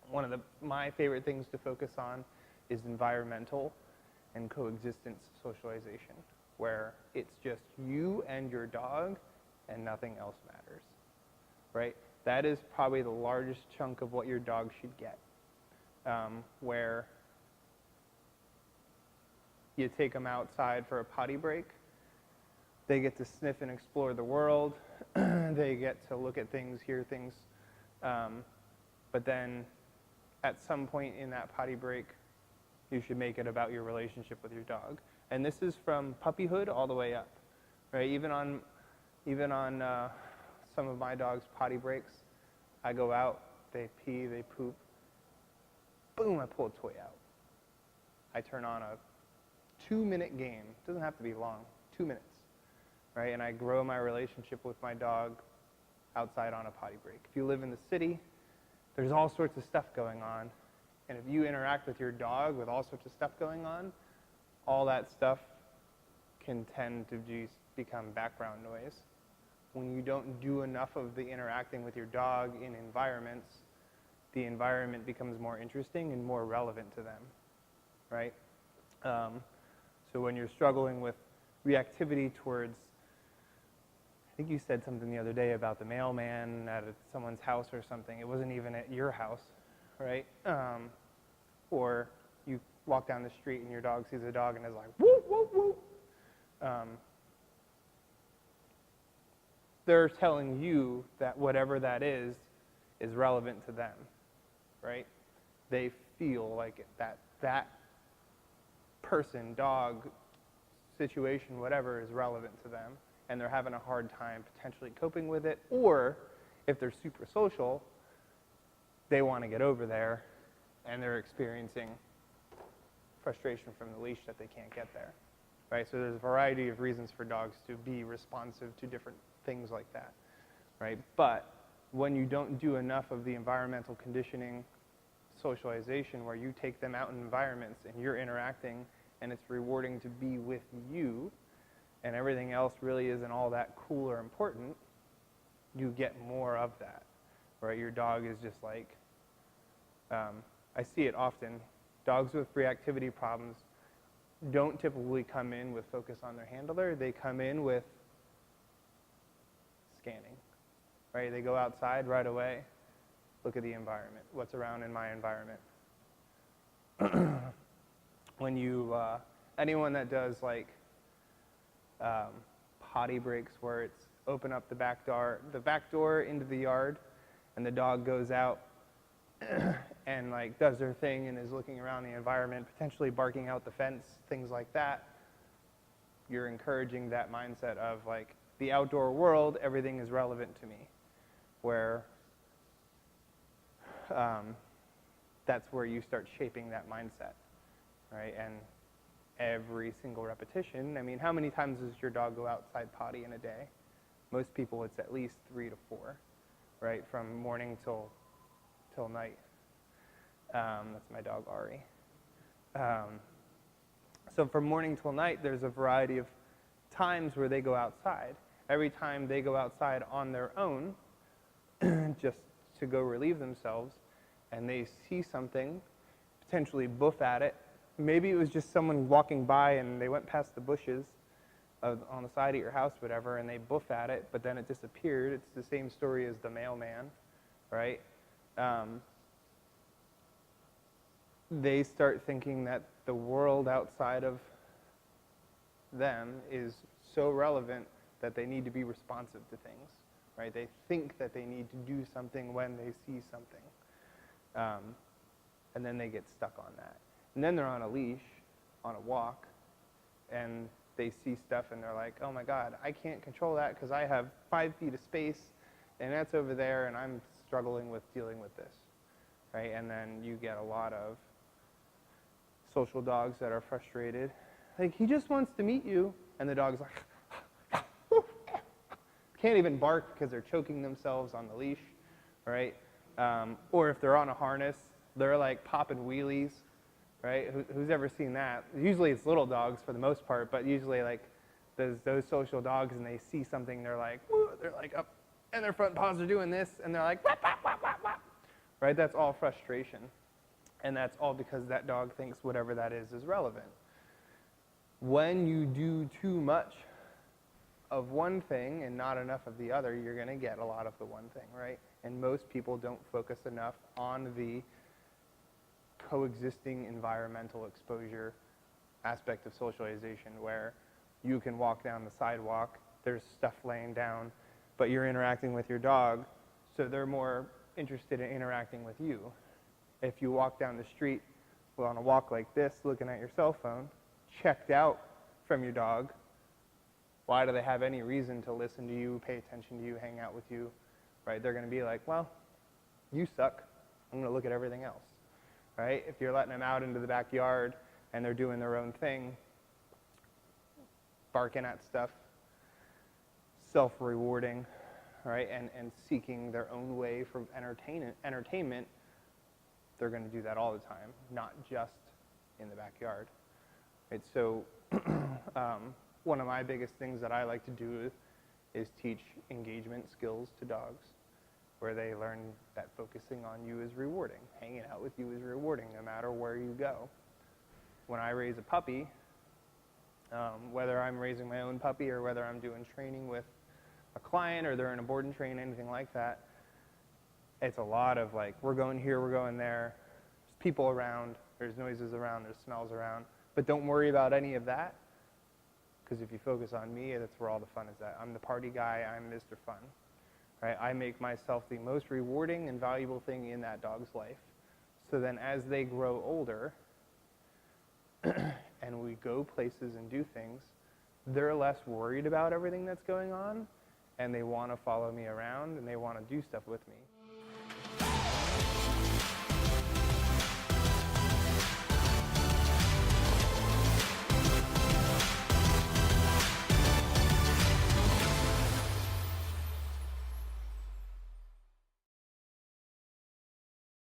one of my favorite things to focus on is environmental and coexistence socialization, where it's just you and your dog and nothing else matters, right? That is probably the largest chunk of what your dog should get, where you take them outside for a potty break. They get to sniff and explore the world. They get to look at things, hear things. But then at some point in that potty break, you should make it about your relationship with your dog. And this is from puppyhood all the way up, right? Even on some of my dog's potty breaks, I go out, they pee, they poop, boom, I pull a toy out. I turn on a 2-minute game. It doesn't have to be long, 2 minutes, right? And I grow my relationship with my dog outside on a potty break. If you live in the city, there's all sorts of stuff going on. And if you interact with your dog with all sorts of stuff going on, all that stuff can tend to just become background noise. When you don't do enough of the interacting with your dog in environments, the environment becomes more interesting and more relevant to them, right? So when you're struggling with reactivity towards, I think you said something the other day about the mailman at someone's house or something. It wasn't even at your house, right? Or you walk down the street and your dog sees a dog and is like, whoop, whoop, whoop. They're telling you that whatever that is relevant to them, right? They feel like that person, dog, situation, whatever, is relevant to them, and they're having a hard time potentially coping with it, or if they're super social, they want to get over there, and they're experiencing frustration from the leash that they can't get there, right? So there's a variety of reasons for dogs to be responsive to different things like that, right? But when you don't do enough of the environmental conditioning socialization where you take them out in environments and you're interacting and it's rewarding to be with you and everything else really isn't all that cool or important, you get more of that, right? Your dog is just like, I see it often. Dogs with reactivity problems don't typically come in with focus on their handler. They come in with scanning, right? They go outside right away, look at the environment, what's around in my environment. When you, anyone that does like potty breaks where it's open up the back door into the yard, and the dog goes out and like does their thing and is looking around the environment, potentially barking out the fence, things like that, you're encouraging that mindset of like the outdoor world, everything is relevant to me, where that's where you start shaping that mindset, right? And every single repetition, I mean, how many times does your dog go outside potty in a day? Most people, it's at least 3 to 4, right? From morning till night. That's my dog, Ari. So from morning till night, there's a variety of times where they go outside. Every time they go outside on their own, just to go relieve themselves, and they see something, potentially boof at it. Maybe it was just someone walking by and they went past the bushes on the side of your house, whatever, and they boof at it, but then it disappeared. It's the same story as the mailman, right? They start thinking that the world outside of them is so relevant that they need to be responsive to things, right? They think that they need to do something when they see something. And then they get stuck on that. And then they're on a leash, on a walk, and they see stuff and they're like, oh my God, I can't control that because I have 5 feet of space and that's over there and I'm struggling with dealing with this, right? And then you get a lot of social dogs that are frustrated. Like, he just wants to meet you, and the dog's like, can't even bark because they're choking themselves on the leash, right? Or if they're on a harness, they're like popping wheelies, right? Who's ever seen that? Usually it's little dogs for the most part, but usually like those social dogs and they see something, they're like, woo, they're like up, and their front paws are doing this, and they're like, whap, whap, whap, whap, whap, right? That's all frustration. And that's all because that dog thinks whatever that is relevant. When you do too much of one thing and not enough of the other, you're going to get a lot of the one thing, right? And most people don't focus enough on the coexisting environmental exposure aspect of socialization, where you can walk down the sidewalk, there's stuff laying down, but you're interacting with your dog, so they're more interested in interacting with you. If you walk down the street on a walk like this, looking at your cell phone, checked out from your dog, why do they have any reason to listen to you, pay attention to you, hang out with you, right? They're going to be like, well, you suck. I'm going to look at everything else, right? If you're letting them out into the backyard and they're doing their own thing, barking at stuff, self-rewarding, right, and seeking their own way for entertainment, they're going to do that all the time, not just in the backyard. Right? So one of my biggest things that I like to do is teach engagement skills to dogs, where they learn that focusing on you is rewarding. Hanging out with you is rewarding, no matter where you go. When I raise a puppy, whether I'm raising my own puppy or whether I'm doing training with a client or they're in a board and train, anything like that, it's a lot of like, we're going here, we're going there, there's people around, there's noises around, there's smells around, but don't worry about any of that, because if you focus on me, that's where all the fun is at. I'm the party guy, I'm Mr. Fun. Right? I make myself the most rewarding and valuable thing in that dog's life. So then as they grow older and we go places and do things, they're less worried about everything that's going on, and they want to follow me around and they want to do stuff with me.